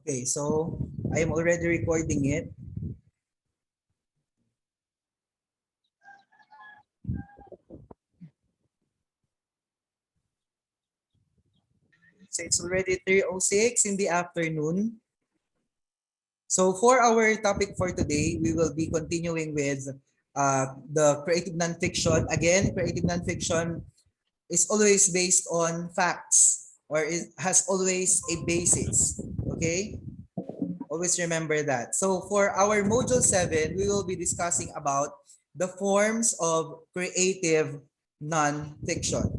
Okay, so I am already recording it. So it's already 3:06 in the afternoon. So for our topic for today, we will be continuing with the creative nonfiction. Again, creative nonfiction is always based on facts, or it has always a basis. Okay? Always remember that. So for our module 7, we will be discussing about the forms of creative nonfiction.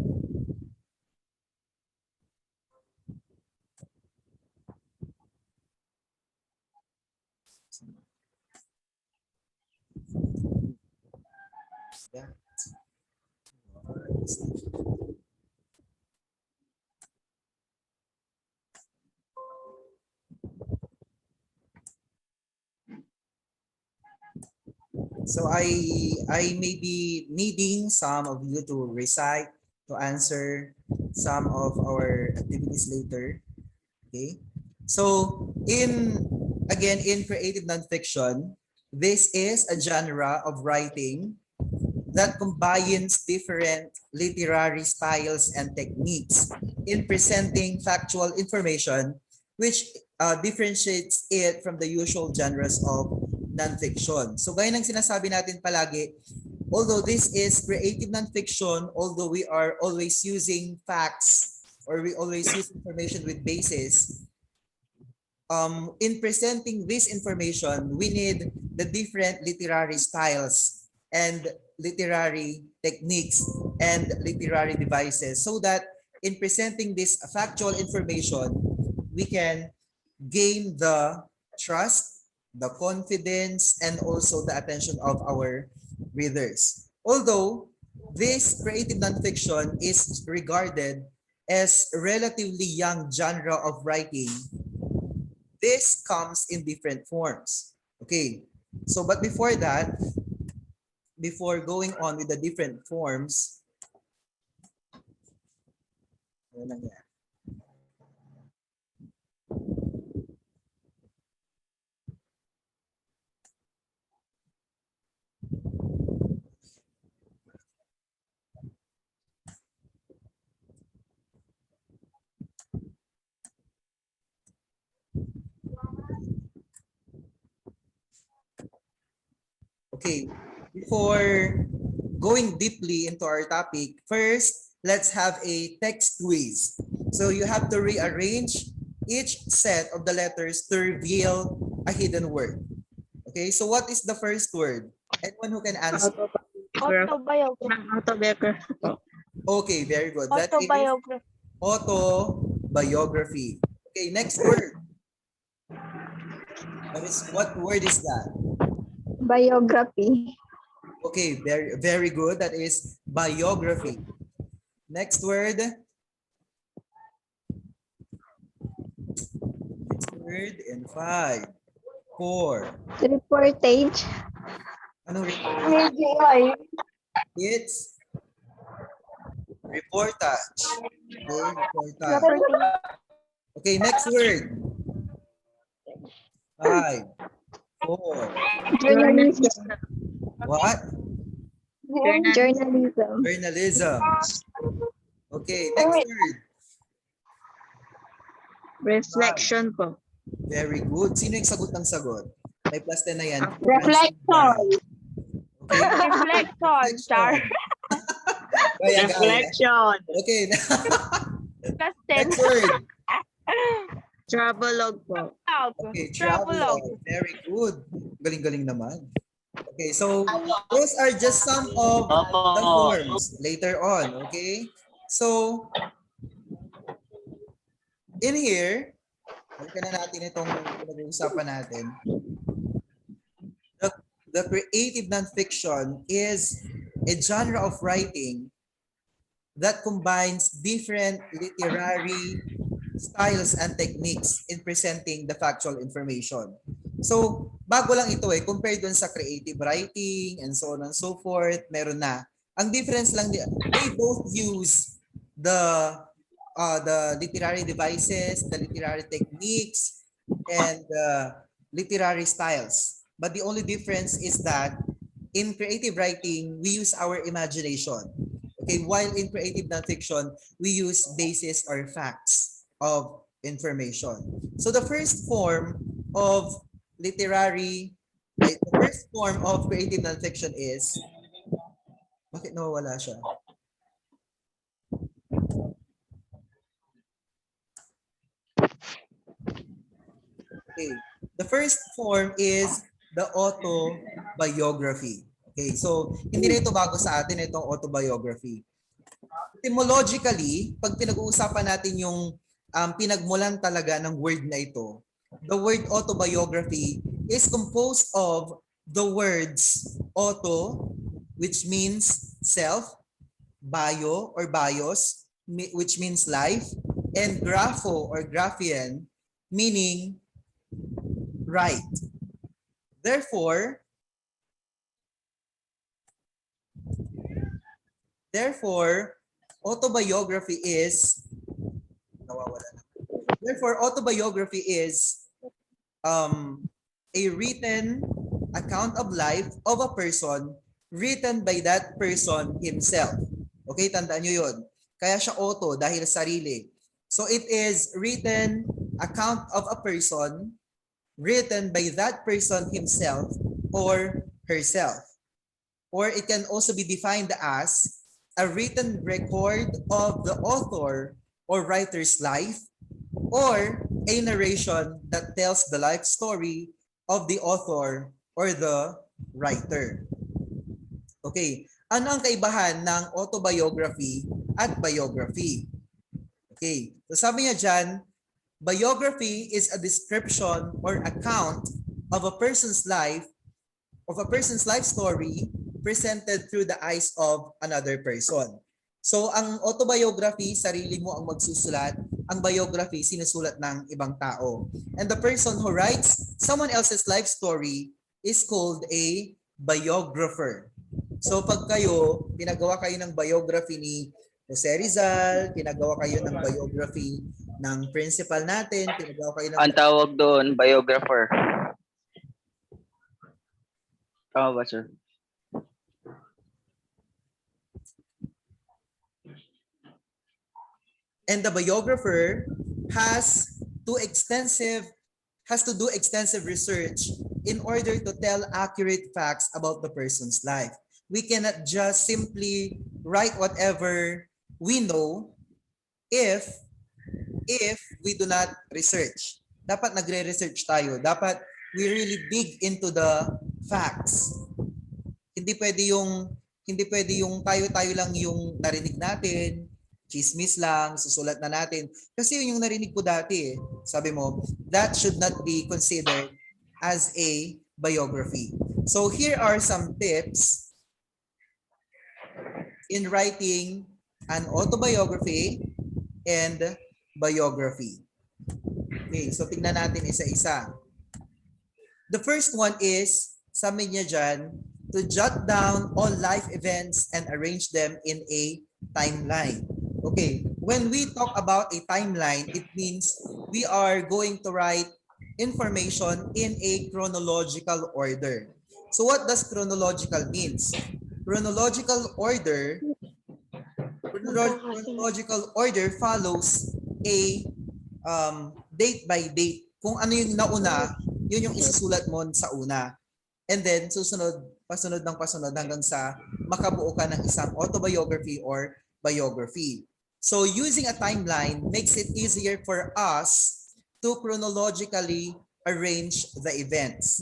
So I may be needing some of you to recite, to answer some of our activities later. Okay. So in creative nonfiction, this is a genre of writing that combines different literary styles and techniques in presenting factual information, which differentiates it from the usual genres of nonfiction. So gaya ng sinasabi natin palagi, although this is creative nonfiction, although we are always using facts or we always use information with basis, in presenting this information, we need the different literary styles and literary techniques and literary devices so that in presenting this factual information, we can gain the trust, the confidence, and also the attention of our readers. Although this creative nonfiction is regarded as a relatively young genre of writing, this comes in different forms. Okay, so but before that, before going on with the different forms, okay, before going deeply into our topic, first, let's have a text quiz. So you have to rearrange each set of the letters to reveal a hidden word. Okay, so what is the first word? Anyone who can answer? Autobiography. Okay, very good. That is autobiography. Okay, next word. What word is that? Biography. Okay, very good. That is biography. Next word. Next word in 5, 4. Reportage. Ano It's reportage. Okay, reportage. Okay, next word. 5, 4. Journalism. What? Journalism. Journalism. Okay, next word. Reflection po. Very good. Sino yung sagot ng sagot? May plus 10 na yan. Reflection. Okay. Reflection, Char. Reflection. Okay. Plus 10. Next word. Travelogue po. Okay, travelogue. Very good. Galing-galing naman. Okay, so those are just some of the forms later on, okay? So, in here, balikan na natin itong pinag-uusapan natin. The creative nonfiction is a genre of writing that combines different literary styles and techniques in presenting the factual information. So, bago lang ito compared dun sa creative writing and so on and so forth, meron na. Ang difference lang, they both use the literary devices, the literary techniques, and literary styles. But the only difference is that in creative writing, we use our imagination. Okay, while in creative nonfiction, we use basis or facts of information. So the first form of the first form of creative nonfiction is, bakit nawawala siya? Okay. The first form is the autobiography. Okay, so hindi na ito bago sa atin itong autobiography. Etymologically, pag pinag-uusapan natin yung pinagmulan talaga ng word na ito, the word autobiography is composed of the words auto, which means self, bio or bios, which means life, and grapho or graphian, meaning right. Therefore, autobiography is nawawala na. Therefore, autobiography is a written account of life of a person written by that person himself. Okay, tandaan nyo yun. Kaya siya auto dahil sarili. So it is written account of a person written by that person himself or herself. Or it can also be defined as a written record of the author or writer's life, or a narration that tells the life story of the author or the writer. Okay, ano ang kaibahan ng autobiography at biography? Okay, so sabi niya dyan, biography is a description or account of a person's life story presented through the eyes of another person. So ang autobiography, sarili mo ang magsusulat. Ang biography, sinusulat ng ibang tao. And the person who writes someone else's life story is called a biographer. So pag pinagawa kayo ng biography ni Jose Rizal, pinagawa kayo ng biography ng principal natin, pinagawa kayo ng... Ang tawag doon, biographer. Tama ba, sir? And the biographer has to do extensive research in order to tell accurate facts about the person's life. We cannot just simply write whatever we know if we do not research. Dapat nagre-research tayo. Dapat we really dig into the facts. Hindi pwede yung tayo-tayo lang yung narinig natin, chismis lang, susulat na natin. Kasi yun yung narinig ko dati eh. Sabi mo, that should not be considered as a biography. So here are some tips in writing an autobiography and biography. Okay, so tingnan natin isa-isa. The first one is, sabi niya dyan, to jot down all life events and arrange them in a timeline. Okay, when we talk about a timeline, it means we are going to write information in a chronological order. So what does chronological means? Chronological order follows a date by date. Kung ano yung nauna, yun yung isusulat mo sa una. And then pasunod hanggang sa makabuo ka ng isang autobiography or biography. So using a timeline makes it easier for us to chronologically arrange the events.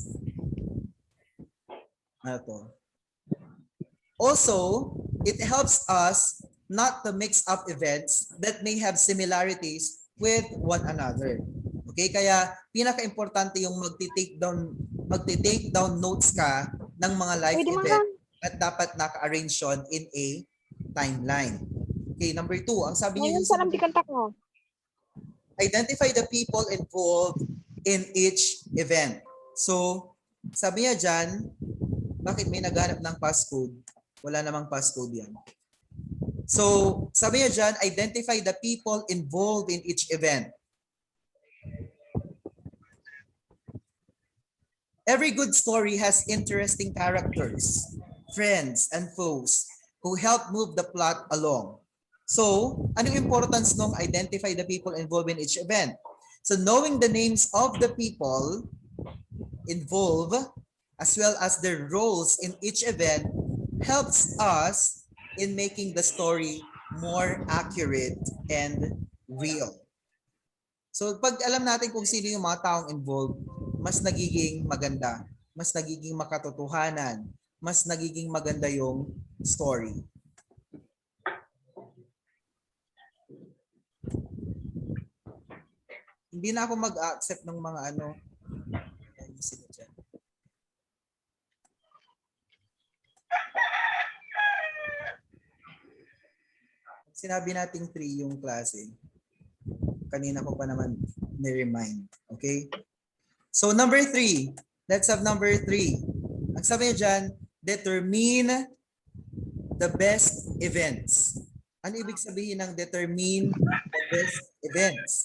Also, it helps us not to mix up events that may have similarities with one another. Okay, kaya pinaka-importante yung magti-take down notes ka ng mga life event at dapat naka-arrange yun in a timeline. Okay, number 2, ang sabi niya yung identify the people involved in each event. So, sabi niya dyan, bakit may naghanap ng passcode? Wala namang passcode yan. So, sabi niya dyan, identify the people involved in each event. Every good story has interesting characters, friends, and foes who help move the plot along. So, anong importance nung identify the people involved in each event? So, knowing the names of the people involved as well as their roles in each event helps us in making the story more accurate and real. So pag alam natin kung sino yung mga taong involved, mas nagiging maganda, mas nagiging makatotohanan, mas nagiging maganda yung story. Hindi na ako mag-accept ng mga ano. Sino dyan? Sinabi nating 3 yung klase. Kanina ko pa naman ni-remind. Okay? So number 3. Let's have number 3. Ang sabi niya dyan, determine the best events. Ano ibig sabihin ng determine the best events?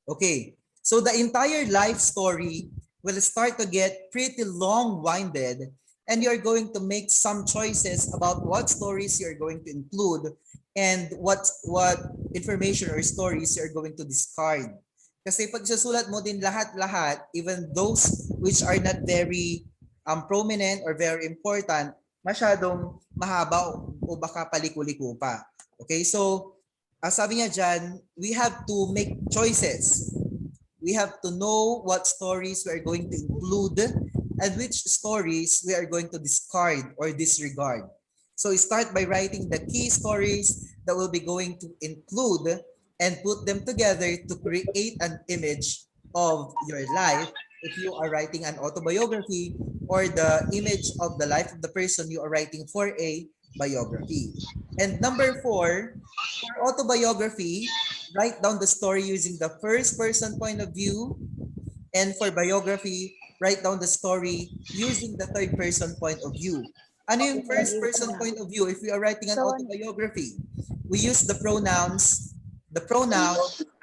Okay. So the entire life story will start to get pretty long-winded and you're going to make some choices about what stories you're going to include and what information or stories you're going to discard. Kasi pag susulat mo din lahat-lahat, even those which are not very prominent or very important, masyadong mahaba o baka paliko-liko pa. Okay, so sabi niya dyan, we have to make choices. We have to know what stories we are going to include and which stories we are going to discard or disregard. So start by writing the key stories that we'll be going to include and put them together to create an image of your life if you are writing an autobiography or the image of the life of the person you are writing for a biography. And number 4, for autobiography, write down the story using the first person point of view, and for biography, write down the story using the third person point of view. Ano yung first person point of view if we are writing an autobiography? We use the pronoun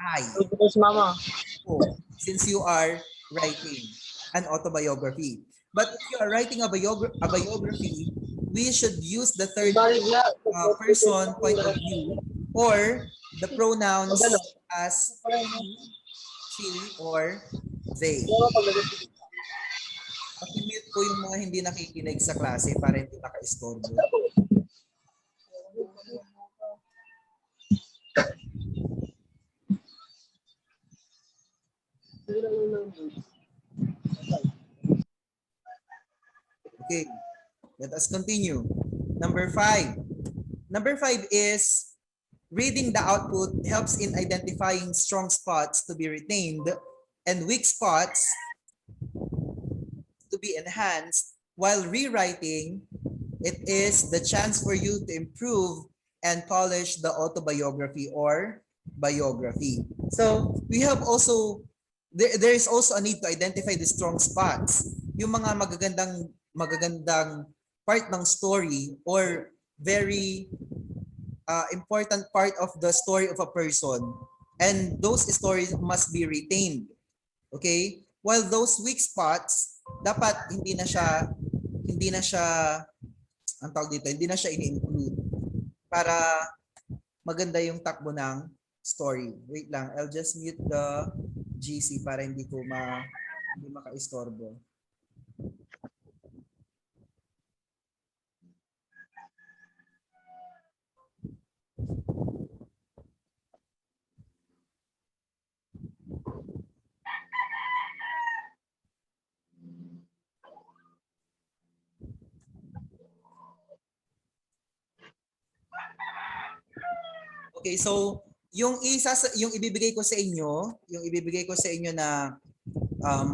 I. Since you are writing an autobiography. But if you are writing a biography, we should use the third person point of view or the pronouns as he, she, or they. Paki-mute po yung mga hindi nakikinig sa klase para hindi maka-istorbo. Okay, let us continue. Number 5. Number 5 is reading the output helps in identifying strong spots to be retained and weak spots to be enhanced, while rewriting, it is the chance for you to improve and polish the autobiography or biography. So we have also, there is also a need to identify the strong spots. Yung mga magagandang part ng story or very important part of the story of a person, and those stories must be retained. Okay? While those weak spots, dapat hindi na siya ang tawag dito, hindi na siya ini-include para maganda yung takbo ng story. Wait lang, I'll just mute the GC para hindi maka-istorbo. Okay, so yung ibibigay ko sa inyo na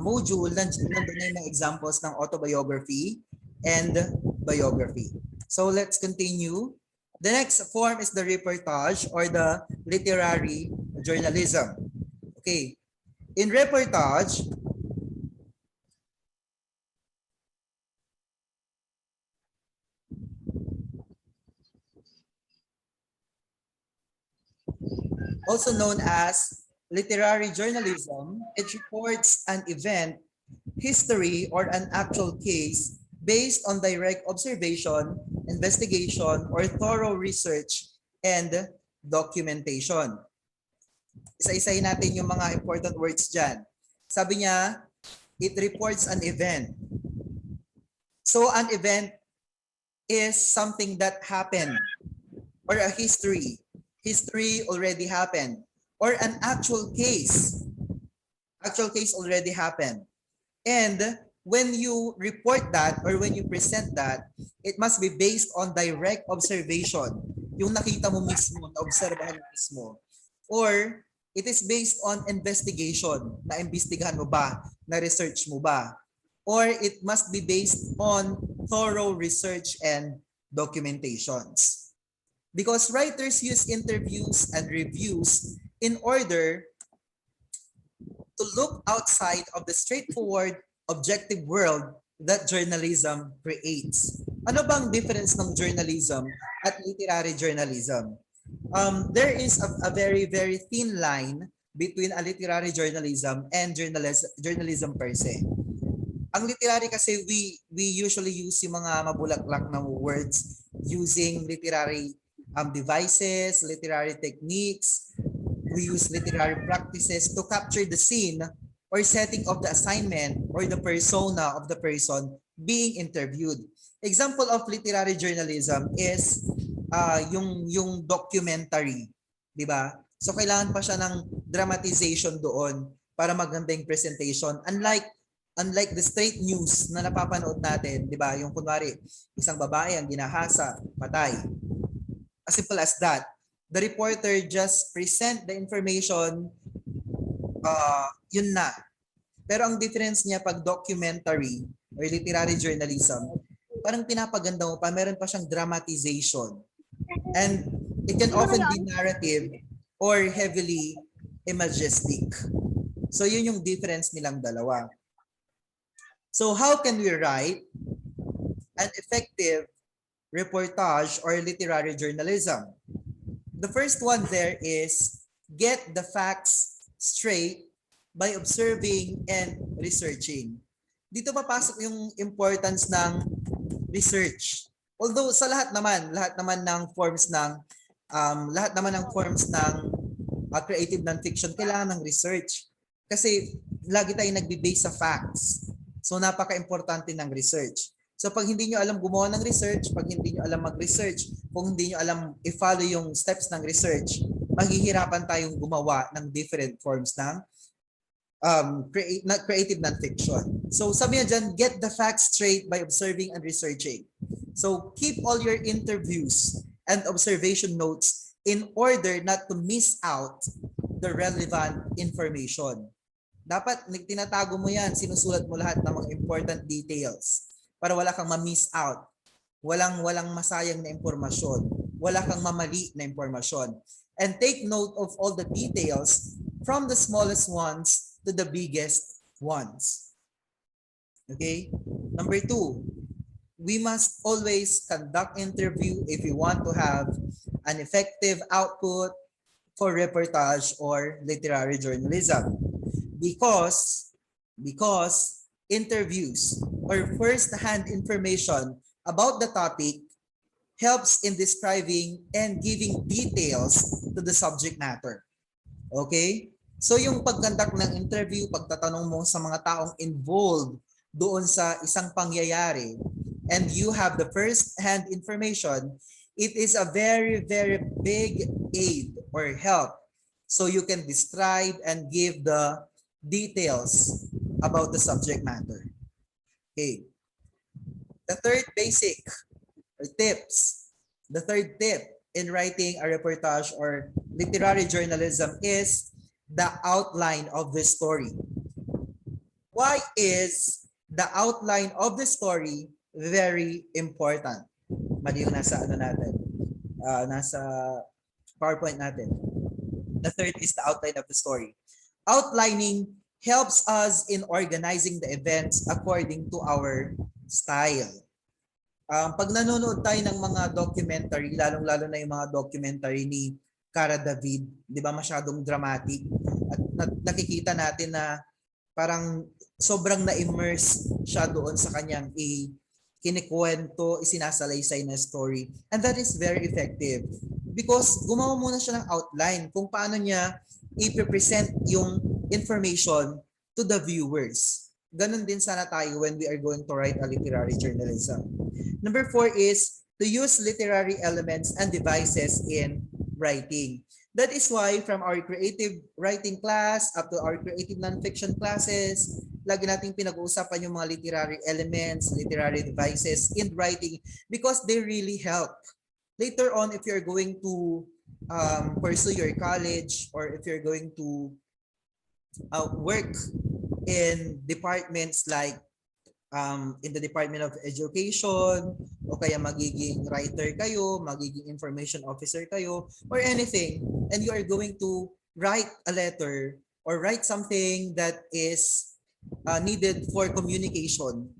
module, nandun na yung mga examples ng autobiography and biography. So let's continue. The next form is the reportage or the literary journalism. Okay. In reportage, also known as literary journalism, it reports an event, history, or an actual case based on direct observation, investigation, or thorough research and documentation. Isa-isahin natin yung mga important words dyan. Sabi niya, it reports an event. So an event is something that happened, or a history. History already happened. Or an actual case. Actual case already happened. And when you report that or when you present that, it must be based on direct observation. Yung nakita mo mismo, na-obserbahan mo mismo. Or it is based on investigation. Na-imbestigahan mo ba? Na-research mo ba? Or it must be based on thorough research and documentations. Because writers use interviews and reviews in order to look outside of the straightforward, objective world that journalism creates. Ano bang difference ng journalism at literary journalism? There is a very, very thin line between a literary journalism and journalism per se. Ang literary kasi we usually use yung mga mabulaklak na words using literary devices, literary techniques. We use literary practices to capture the scene or setting of the assignment or the persona of the person being interviewed. Example of literary journalism is yung documentary, di ba? So kailangan pa siya ng dramatization doon para maganda yung presentation. Unlike the straight news na napapanood natin, di ba? Yung kunwari, isang babae ang ginahasa, patay. As simple as that. The reporter just present the information, yun na. Pero ang difference niya pag documentary or literary journalism, parang pinapaganda mo pa, meron pa siyang dramatization. And it can often be narrative or heavily imagistic. So yun yung difference nilang dalawa. So how can we write an effective reportage or literary journalism? The first one there is get the facts straight by observing and researching. Dito papasok yung importance ng research. Although sa lahat naman ng forms ng creative nonfiction kailangan ng research. Kasi lagi tayong nagbe-base sa facts. So napaka-importante ng research. So pag hindi nyo alam gumawa ng research, pag hindi nyo alam mag-research, kung hindi nyo alam i-follow yung steps ng research, maghihirapan tayong gumawa ng different forms ng creative nonfiction. So sabi niya dyan, get the facts straight by observing and researching. So keep all your interviews and observation notes in order not to miss out the relevant information. Dapat tinatago mo yan, sinusulat mo lahat ng mga important details para wala kang ma-miss out. Walang masayang na impormasyon. Wala kang mamali na impormasyon. And take note of all the details from the smallest ones to the biggest ones. Okay? Number 2, we must always conduct interview if we want to have an effective output for reportage or literary journalism. Because interviews or first-hand information about the topic helps in describing and giving details to the subject matter. Okay? So yung pag-conduct ng interview, pagtatanong mo sa mga taong involved doon sa isang pangyayari, and you have the first-hand information, it is a very, very big aid or help. So you can describe and give the details about the subject matter. Okay. The third basic or tips, the third tip in writing a reportage or literary journalism is the outline of the story. Why is the outline of the story very important? Mali yung nasa nasa PowerPoint natin. The third is the outline of the story. Outlining helps us in organizing the events according to our style. Pag nanonood tayo ng mga documentary, lalong-lalo na yung mga documentary ni Cara David, di ba masyadong dramatic? At nakikita natin na parang sobrang na-immerse siya doon sa kanyang kinikwento, isinasalaysay na story. And that is very effective because gumawa muna siya ng outline kung paano niya i-present yung information to the viewers. Ganon din sana tayo when we are going to write a literary journalism. Number 4 is to use literary elements and devices in writing. That is why from our creative writing class up to our creative nonfiction classes, lagi nating pinag-uusapan yung mga literary elements, literary devices in writing because they really help. Later on, if you're going to pursue your college or if you're going to work in departments like in the Department of Education o kaya magiging writer kayo, magiging information officer kayo or anything and you are going to write a letter or write something that is needed for communication,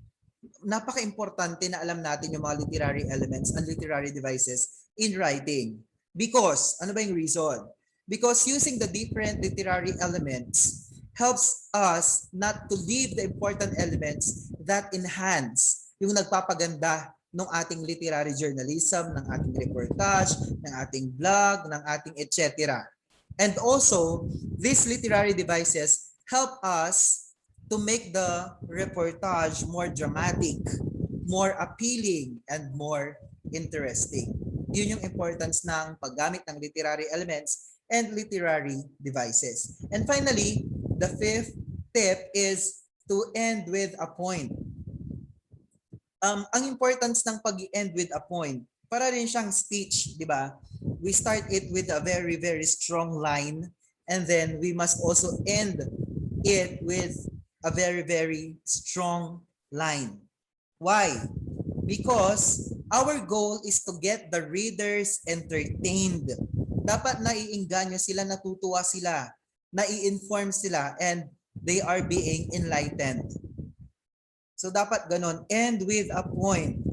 napaka-importante na alam natin yung mga literary elements and literary devices in writing. Because, ano ba yung reason? Because using the different literary elements helps us not to leave the important elements that enhance yung nagpapaganda ng ating literary journalism, ng ating reportage, ng ating blog, ng ating etc. And also, these literary devices help us to make the reportage more dramatic, more appealing, and more interesting. Yun yung importance ng paggamit ng literary elements and literary devices. And finally, the fifth tip is to end with a point. Ang importance ng pag-end with a point, para rin siyang speech, di ba? We start it with a very, very strong line and then we must also end it with a very, very strong line. Why? Because our goal is to get the readers entertained. Dapat naiinganyo sila, natutuwa sila, nai-inform sila, and they are being enlightened. So dapat ganon, end with a point.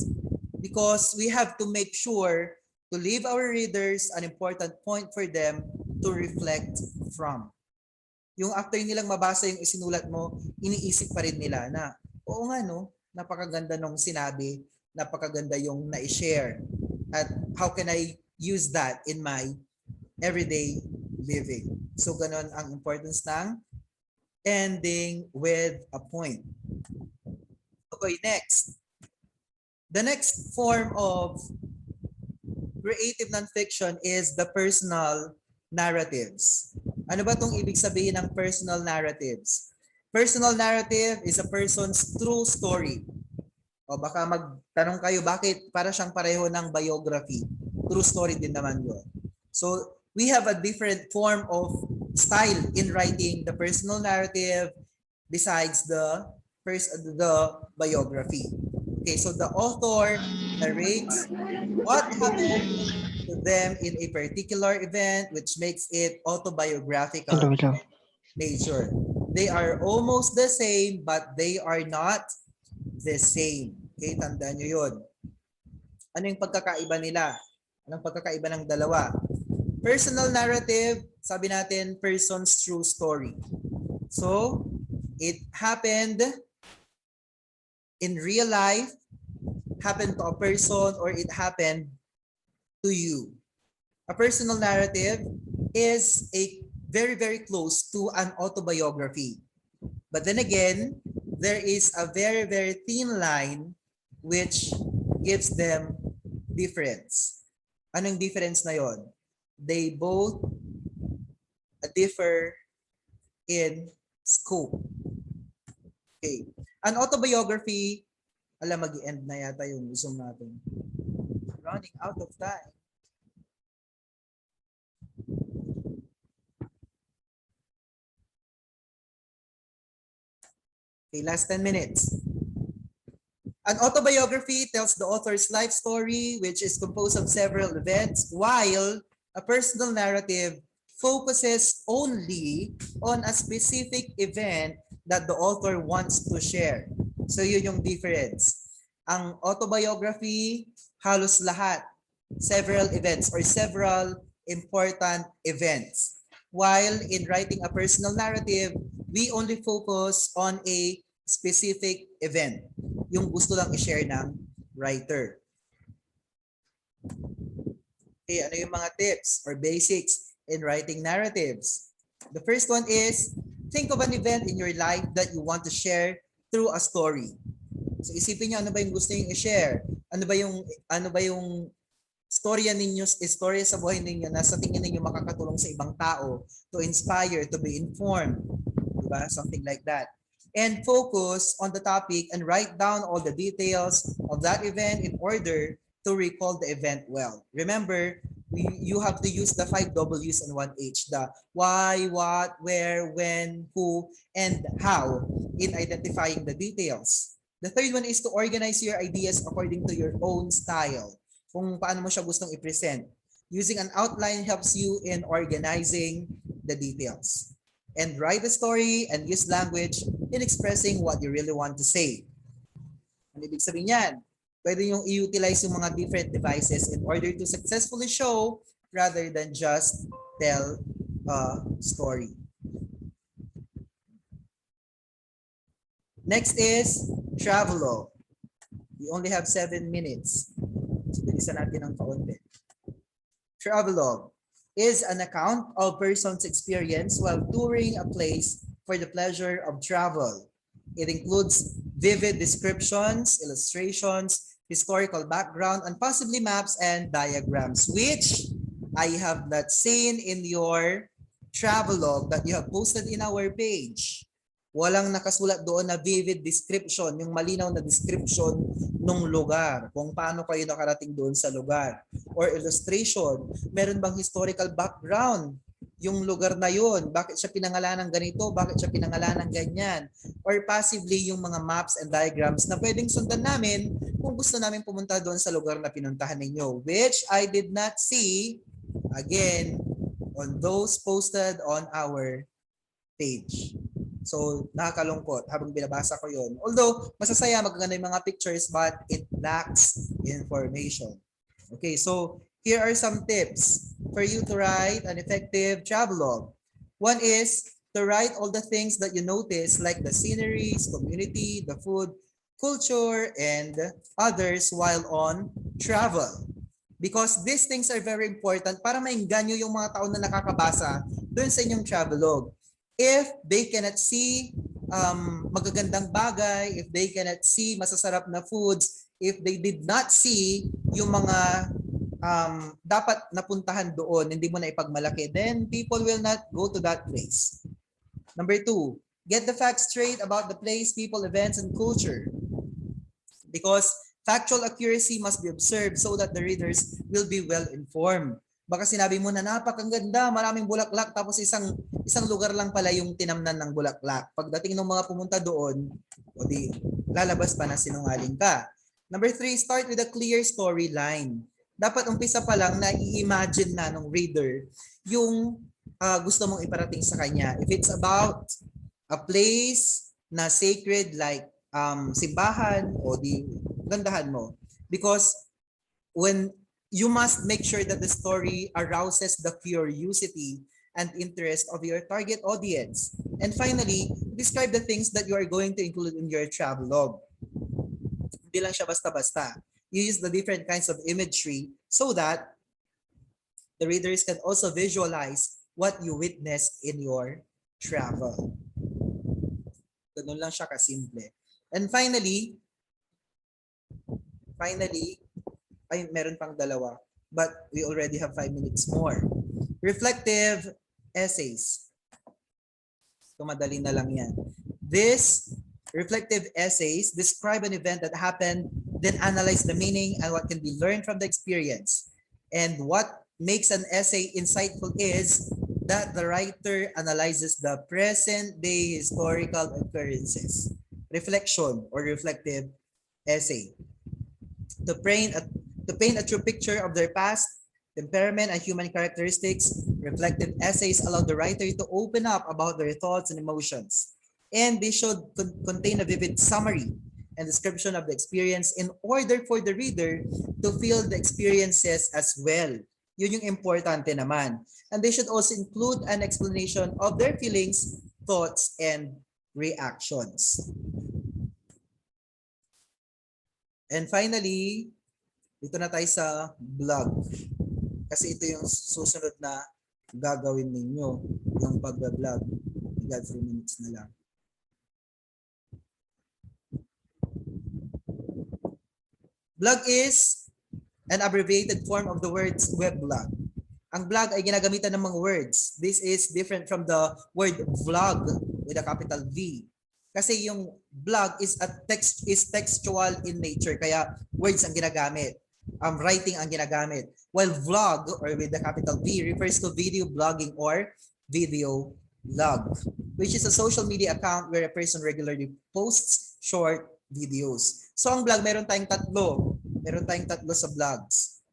Because we have to make sure to leave our readers an important point for them to reflect from. Yung after nilang mabasa yung isinulat mo, iniisip pa rin nila na, oo nga no, napakaganda nung sinabi, napakaganda yung na-share. At how can I use that in my everyday living? So ganon ang importance ng ending with a point. Okay, next. The next form of creative nonfiction is the personal narratives. Ano ba itong ibig sabihin ng personal narratives? Personal narrative is a person's true story. O baka magtanong kayo, bakit para siyang pareho ng biography? True story din naman yun. So, we have a different form of style in writing the personal narrative besides the biography. Okay, so the author narrates what happened to them in a particular event which makes it autobiographical nature. They are almost the same but they are not the same. Okay, tandaan nyo yun. Ano yung pagkakaiba nila? Anong pagkakaiba ng dalawa? Personal narrative, sabi natin, person's true story. So, it happened in real life, happened to a person, or it happened to you. A personal narrative is a very, very close to an autobiography. But then again, there is a very, very thin line which gives them difference. Anong difference na yon? They both differ in scope. Okay. An autobiography, alam, mag-i-end na yata yung Zoom natin. Running out of time. Okay, last 10 minutes. An autobiography tells the author's life story, which is composed of several events, while a personal narrative focuses only on a specific event that the author wants to share. So yun yung difference. Ang autobiography, halos lahat, several events or several important events. while in writing a personal narrative, we only focus on a specific event. Yung gusto lang i-share ng writer. Okay, ano yung mga tips or basics in writing narratives? The first one is, think of an event in your life that you want to share through a story. So isipin niyo ano ba yung gusto niyo i-share? Ano ba yung storya ninyo, istorya sa buhay ninyo na sa tingin ninyo makakatulong sa ibang tao to inspire, to be informed, diba? Something like that. And focus on the topic and write down all the details of that event in order to recall the event well. Remember, you have to use the 5 W's and 1 H, the why, what, where, when, who, and how in identifying the details. The third one is to organize your ideas according to your own style. Kung paano mo siya gustong i-present. Using an outline helps you in organizing the details. And write a story and use language in expressing what you really want to say. Ano ibig sabihin yan? Pwede nyo i-utilize yung mga different devices in order to successfully show rather than just tell a story. Next is Travelogue. We only have 7 minutes. So, bilisan natin ng kaunti. Travelogue is an account of person's experience while touring a place for the pleasure of travel. It includes vivid descriptions, illustrations, historical background, and possibly maps and diagrams, which I have not seen in your Travelogue that you have posted in our page. Walang nakasulat doon na vivid description, yung malinaw na description ng lugar, kung paano kayo nakarating doon sa lugar. Or illustration, meron bang historical background yung lugar na yun? Bakit siya pinangalanan ganito? Bakit siya pinangalanan ganyan? Or possibly yung mga maps and diagrams na pwedeng sundan namin kung gusto namin pumunta doon sa lugar na pinuntahan ninyo, which I did not see, again, on those posted on our page. So, nakakalungkot habang binabasa ko yun. Although, masasaya, magaganda yung mga pictures, but it lacks information. Okay, so here are some tips for you to write an effective travelogue. One is to write all the things that you notice, like the sceneries, community, the food, culture, and others while on travel. Because these things are very important para maingganyo yung mga tao na nakakabasa doon sa inyong travelogue. If they cannot see magagandang bagay, if they cannot see masasarap na foods, if they did not see yung mga dapat napuntahan doon, hindi mo na ipagmalaki, then people will not go to that place. Number 2, get the facts straight about the place, people, events, and culture. Because factual accuracy must be observed so that the readers will be well informed. Baka sinabi mo na napakaganda, maraming bulaklak, tapos isang lugar lang pala yung tinamnan ng bulaklak. Pagdating ng mga pumunta doon, o di lalabas pa na sinungaling ka. Number 3, start with a clear storyline. Dapat umpisa pa lang na i-imagine na ng reader yung gusto mong iparating sa kanya. If it's about a place na sacred like simbahan, o di gandahan mo. Because when you must make sure that the story arouses the curiosity and interest of your target audience. And finally, describe the things that you are going to include in your travelogue. Hindi lang siya basta-basta. You use the different kinds of imagery so that the readers can also visualize what you witnessed in your travel. Ganun lang siya kasimple. And finally, ay meron pang dalawa, but we already have 5 minutes more. Reflective essays. So madali na lang yan. This reflective essays describe an event that happened, then analyze the meaning and what can be learned from the experience. And what makes an essay insightful is that the writer analyzes the present day historical occurrences. Reflection or reflective essay. To paint a true picture of their past, temperament, and human characteristics, reflective essays allow the writer to open up about their thoughts and emotions. And they should contain a vivid summary and description of the experience in order for the reader to feel the experiences as well. Yun yung importante naman. And they should also include an explanation of their feelings, thoughts, and reactions. And finally, dito na tayo sa blog. Kasi ito yung susunod na gagawin ninyo, yung pag-vlog. We got 3 minutes na lang. Blog is an abbreviated form of the words weblog. Ang blog ay ginagamitan ng mga words. This is different from the word vlog with a capital V. Kasi yung blog is textual in nature, kaya words ang ginagamit. Writing ang ginagamit. While vlog, or with the capital V, refers to video blogging or video log, which is a social media account where a person regularly posts short videos. So ang blog, meron tayong tatlo. Meron tayong tatlo sa blogs.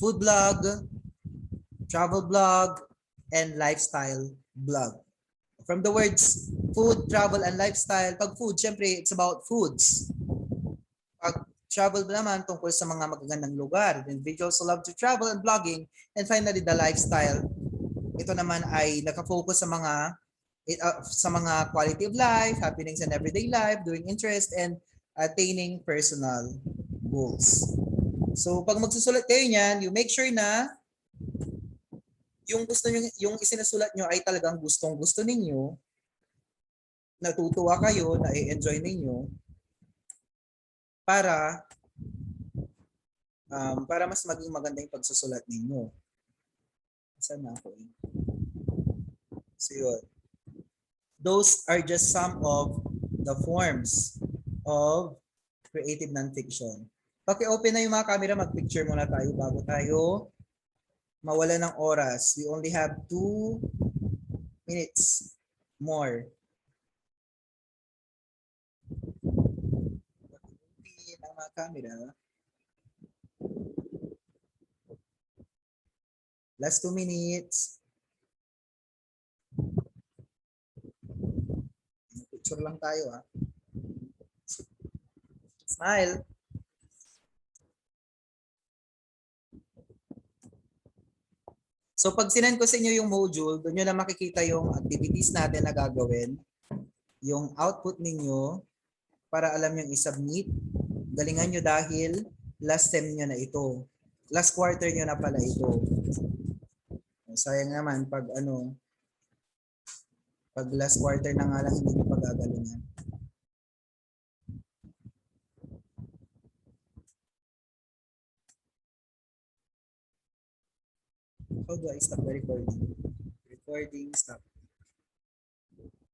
Food blog, travel blog, and lifestyle blog. From the words food, travel, and lifestyle, pag food, syempre, it's about foods. Pag travel naman, tungkol sa mga magagandang lugar. Individuals who love to travel and blogging. And finally, the lifestyle. Ito naman ay nakafocus sa mga quality of life, happenings in everyday life, doing interest, and attaining personal goals. So pag magsusulat kayo niyan, you make sure na yung gusto niyo, yung isinusulat niyo ay talagang gustong-gusto ninyo, natutuwa kayo, na-enjoy ninyo para mas maging maganda yung pagsusulat ninyo. Saan na ako? So yun. Those are just some of the forms of creative nonfiction. Paki-open na yung mga camera, mag-picture muna tayo bago tayo mawala ng oras. We only have 2 minutes more. Paki-open ang mga camera. Last 2 minutes. Picture lang tayo, ha. Smile. So pag sinend ko sa inyo yung module, doon nyo na makikita yung activities natin na gagawin, yung output ninyo para alam nyo i-submit. Galingan nyo dahil last sem nyo na ito. Last quarter nyo na pala ito. Sayang naman pag last quarter na nga lang hindi nyo pagagalingan. How do I stop the recording? Recording, stop.